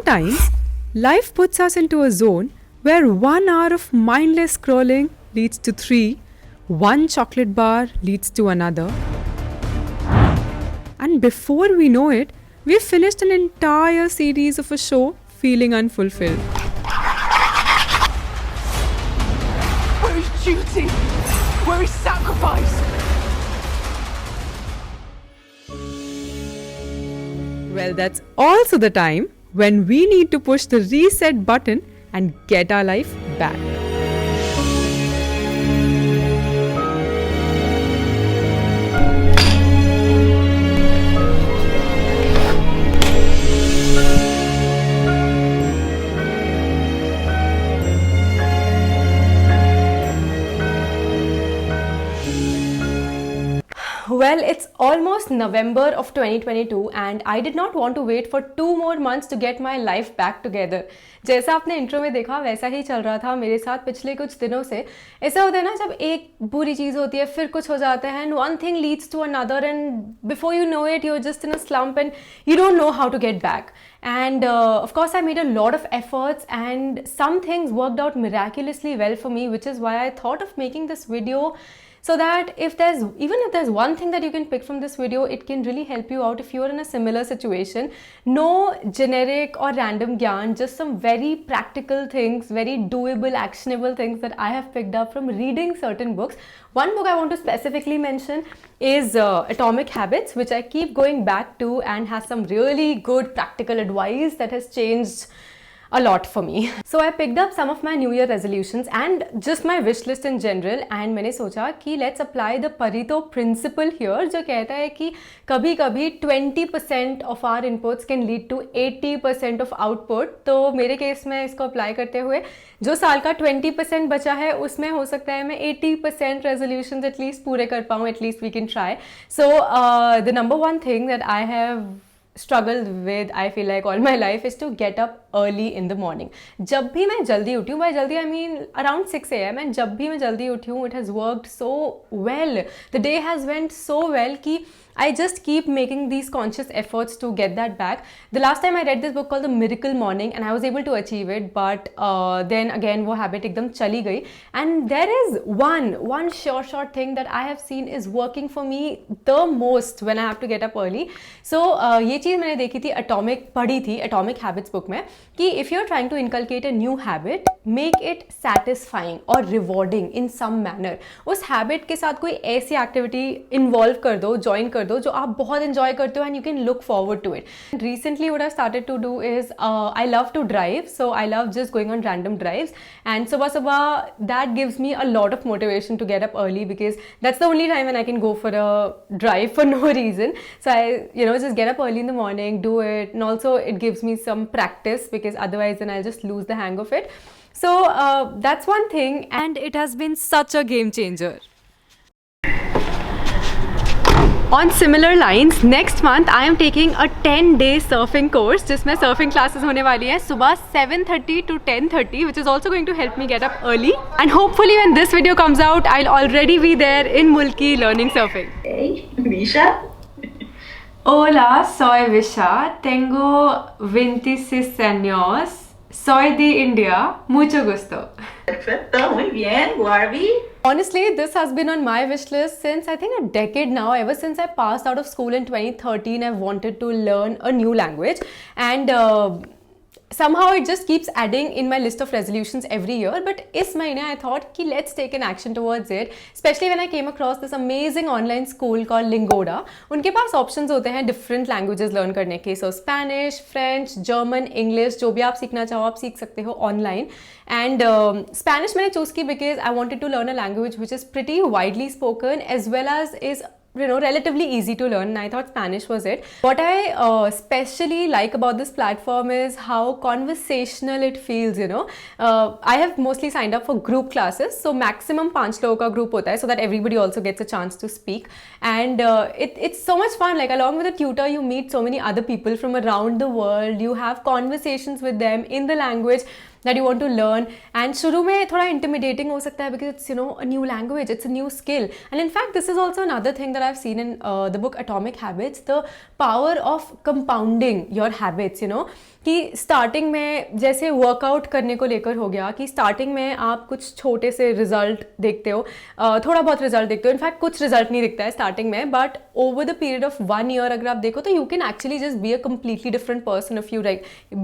Sometimes, life puts us into a zone where 1 hour of mindless scrolling leads to three, one chocolate bar leads to another, and before we know it, we've finished an entire series of a show feeling unfulfilled. Where is duty? Where is sacrifice? Well, that's also the time when we need to push the reset button and get our life back. Well, it's almost November of 2022 and I did not want to wait for 2 more months to get my life back together. जैसा आपने intro में देखा वैसा ही चल रहा था मेरे साथ पिछले कुछ दिनों से. ऐसा होता है ना जब एक बुरी चीज़ होती है फिर कुछ हो जाता है and one thing leads to another and before you know it you're just in a slump and you don't know how to get back. And of course I made a lot of efforts and some things worked out miraculously well for me, which is why I thought of making this video. So that if there's one thing that you can pick from this video, it can really help you out if you're in a similar situation. No generic or random gyan, just some very practical things, very doable, actionable things that I have picked up from reading certain books. One book I want to specifically mention is Atomic Habits, which I keep going back to and has some really good practical advice that has changed a lot for me. So I picked up some of my New Year resolutions and just my wish list in general and मैंने सोचा कि let's apply the Pareto principle here जो कहता है कि कभी कभी 20% of our inputs can lead to 80% of output. तो मेरे केस में इसको अप्लाई करते हुए जो साल का 20% बचा है उसमें हो सकता है मैं 80% resolutions at least पूरे कर पाऊँ. At least we can try. So the number one thing that I have struggled with, I feel like all my life, is to get up early in the morning. जब भी मैं जल्दी उठी हूँ, by जल्दी I mean around 6 AM, and जब भी मैं जल्दी उठी हूँ, it has worked so well. The day has went so well कि I just keep making these conscious efforts to get that back. The last time I read this book called The Miracle Morning and I was able to achieve it, but then again वो habit एकदम चली गई. And there is one sure thing that I have seen is working for me the most when I have to get up early. So ये चीज़ मैंने देखी थी पढ़ी थी Atomic Habits book में कि if you're trying to inculcate a new habit, make it satisfying or rewarding in some manner. उस habit के साथ कोई ऐसी activity involve कर दो, join कर दो जो आप बहुत enjoy करते हो and you can look forward to it. Recently what I've started to do is I love to drive, so I love just going on random drives and सुबह that gives me a lot of motivation to get up early because that's the only time when I can go for a drive for no reason. So I just get up early in the morning, do it, and also it gives me some practice because otherwise then I'll just lose the hang of it. So that's one thing and it has been such a game changer. On similar lines, next month I am taking a 10-day surfing course जिसमें surfing classes होने वाली हैं सुबह 7:30 to 10:30, which is also going to help me get up early. And hopefully when this video comes out, I'll already be there in Mulki learning surfing. Hey, Visha. Hola, soy Visha. Tengo 26 años. Soy de India. Mucho gusto. Perfecto, muy bien, Warby. Honestly, this has been on my wish list since I think a decade now. Ever since I passed out of school in 2013, I've wanted to learn a new language and somehow it just keeps adding in my list of resolutions every year. But इस महीने I thought कि let's take an action towards it, especially when I came across this amazing online school called Lingoda. उनके पास options होते हैं different languages learn करने के, so Spanish, French, German, English, जो भी आप सीखना चाहो आप सीख सकते हो online. And Spanish मैंने choose की because I wanted to learn a language which is pretty widely spoken as well as is relatively easy to learn, and I thought Spanish was it. What I especially like about this platform is how conversational it feels, I have mostly signed up for group classes, so maximum 5 लोगों का group होता है so that everybody also gets a chance to speak. And it's so much fun, like along with a tutor you meet so many other people from around the world, you have conversations with them in the language that you want to learn. And शुरू में थोड़ा intimidating हो सकता है because it's a new language, it's a new skill. And in fact this is also another thing that I've seen in the book Atomic Habits, the power of compounding your habits. कि starting में जैसे workout करने को लेकर हो गया कि starting में आप कुछ छोटे से रिजल्ट देखते हो, थोड़ा बहुत रिजल्ट देखते हो, इनफैक्ट कुछ रिजल्ट नहीं दिखता है स्टार्टिंग में, but over the period of 1 year अगर आप देखो तो you can actually just be a completely different person if you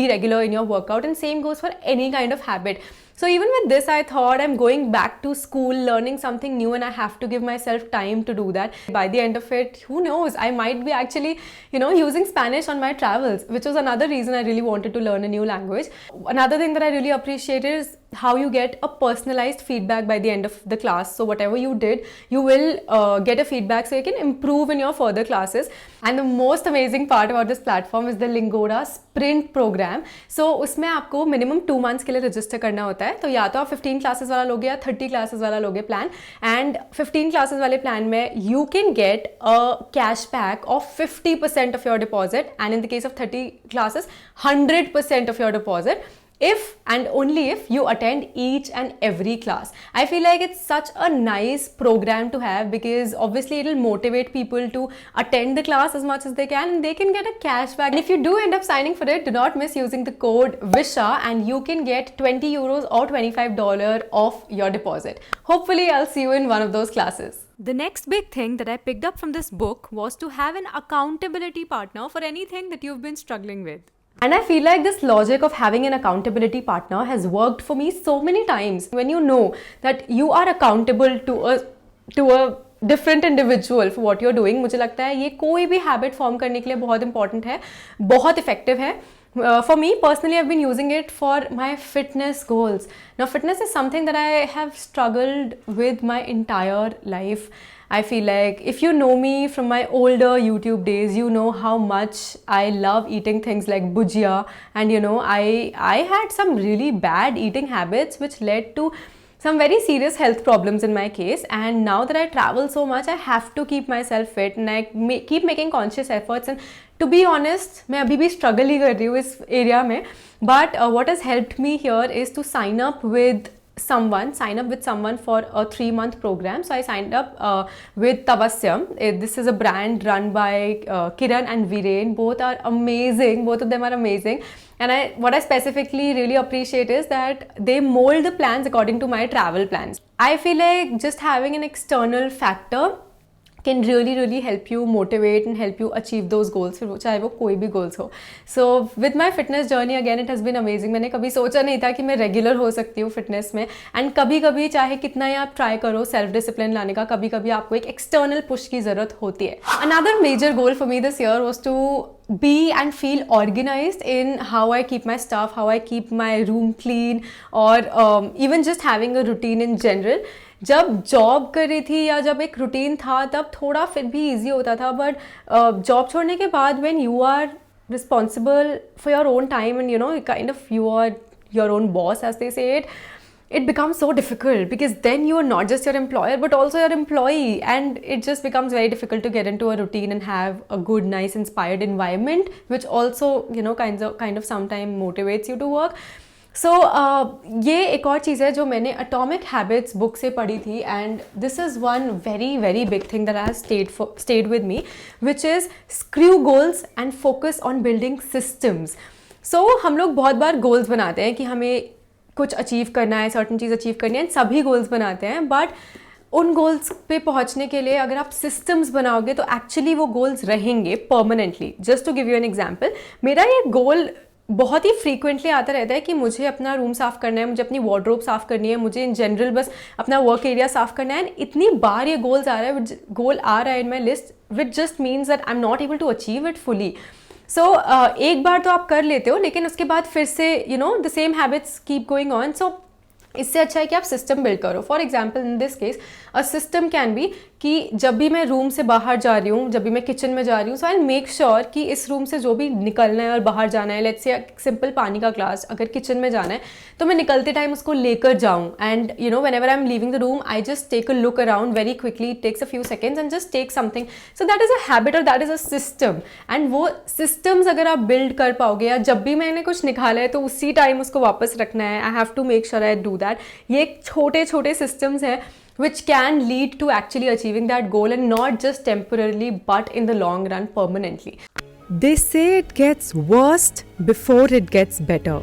be regular in your workout, and same goes for any kind of habit. So even with this, I thought I'm going back to school, learning something new, and I have to give myself time to do that. By the end of it, who knows, I might be actually, using Spanish on my travels, which was another reason I really wanted to learn a new language. Another thing that I really appreciated is how you get a personalized feedback by the end of the class. So whatever you did, you will get a feedback so you can improve in your further classes. And the most amazing part about this platform is the Lingora Sprint program. So उसमें आपको minimum 2 months के लिए register करना होता है. तो या तो आप 15 classes वाला लोगे या 30 classes वाला लोगे plan. And 15 classes वाले plan में you can get a cashback of 50% of your deposit, and in the case of 30 classes, 100% of your deposit, if and only if you attend each and every class. I feel like it's such a nice program to have because obviously it will motivate people to attend the class as much as they can, and they can get a cashback. And if you do end up signing for it, do not miss using the code VISHA and you can get 20 euros or $25 off your deposit. Hopefully I'll see you in one of those classes. The next big thing that I picked up from this book was to have an accountability partner for anything that you've been struggling with. And I feel like this logic of having an accountability partner has worked for me so many times. When you know that you are accountable to a different individual for what you're doing, मुझे लगता है ये कोई भी habit form करने के लिए बहुत important है, बहुत effective है. For me personally, I've been using it for my fitness goals. Now, fitness is something that I have struggled with my entire life. I feel like if you know me from my older YouTube days, you know how much I love eating things like bhujia, and I had some really bad eating habits which led to some very serious health problems in my case. And now that I travel so much, I have to keep myself fit, and I keep making conscious efforts. And to be honest, मैं अभी भी struggle ही कर रही हूँ इस area में. But what has helped me here is to sign up with someone for a 3-month program. So I signed up with Tavasyam. This is a brand run by Kiran and Viren. Both are amazing. Both of them are amazing. And what I specifically really appreciate is that they mold the plans according to my travel plans. I feel like just having an external factor can really help you motivate and help you achieve those goals, फिर चाहे वो कोई भी goals हो. So with my fitness journey again, it has been amazing. मैंने कभी सोचा नहीं था कि मैं regular हो सकती हूँ fitness में, and कभी चाहे कितना ही आप try करो self discipline लाने का, कभी आपको एक external push की ज़रूरत होती है. Another major goal for me this year was to be and feel organized in how I keep my stuff, how I keep my room clean, or even just having a routine in general. जब job कर रही थी या जब एक routine था तब थोड़ा फिर भी ईजी होता था, बट जॉब छोड़ने के बाद when you are responsible for your own time and kind of you are your own boss as they say it becomes so difficult because then you are not just your employer but also your employee, and it just becomes very difficult to get into a routine and have a good, nice, inspired environment which also kind of sometimes motivates you to work. So ये एक और चीज़ है जो मैंने Atomic Habits book से पढ़ी थी, and this is one very big thing that has stayed with me, which is screw goals and focus on building systems. So हम लोग बहुत बार goals बनाते हैं कि हमें कुछ अचीव करना है, सर्टन चीज़ अचीव करनी है, सभी गोल्स बनाते हैं, बट उन गोल्स पे पहुंचने के लिए अगर आप सिस्टम्स बनाओगे तो एक्चुअली वो गोल्स रहेंगे permanently. Just to give you an example, मेरा ये गोल बहुत ही फ्रीक्वेंटली आता रहता है कि मुझे अपना रूम साफ़ करना है, मुझे अपनी वार्डरोब साफ़ करनी है, मुझे इन जनरल बस अपना वर्क एरिया साफ़ करना है. इतनी बार ये गोल आ रहा है in my list, which just means that I am not able to achieve it fully. So एक बार तो आप कर लेते हो, लेकिन उसके बाद फिर से the same habits keep going on. So इससे अच्छा है कि आप सिस्टम बिल्ड करो. For example in this case a system can be कि जब भी मैं रूम से बाहर जा रही हूँ, जब भी मैं किचन में जा रही हूँ, सो आई मेक श्योर कि इस रूम से जो भी निकलना है और बाहर जाना है, लेट्स से सिंपल पानी का ग्लास अगर किचन में जाना है तो मैं निकलते टाइम उसको लेकर जाऊँ. And whenever I am leaving the room I just take a look around very quickly, it takes a few seconds and just take something. So that is a habit और that is a system. And वो systems अगर आप build कर पाओगे, या जब भी मैंने कुछ निकाला है तो उसी टाइम उसको वापस रखना है, I have to make sure I do that. ये छोटे systems हैं which can lead to actually achieving that goal, and not just temporarily but in the long run permanently. They say it gets worse before it gets better.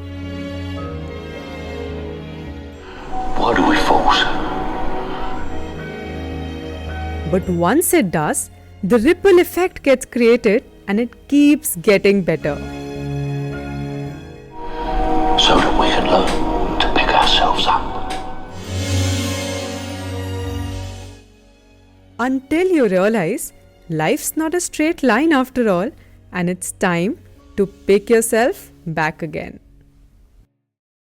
Why do we force? But once it does, the ripple effect gets created and it keeps getting better. So that we can learn to pick ourselves up. Until you realize life's not a straight line after all, and it's time to pick yourself back again.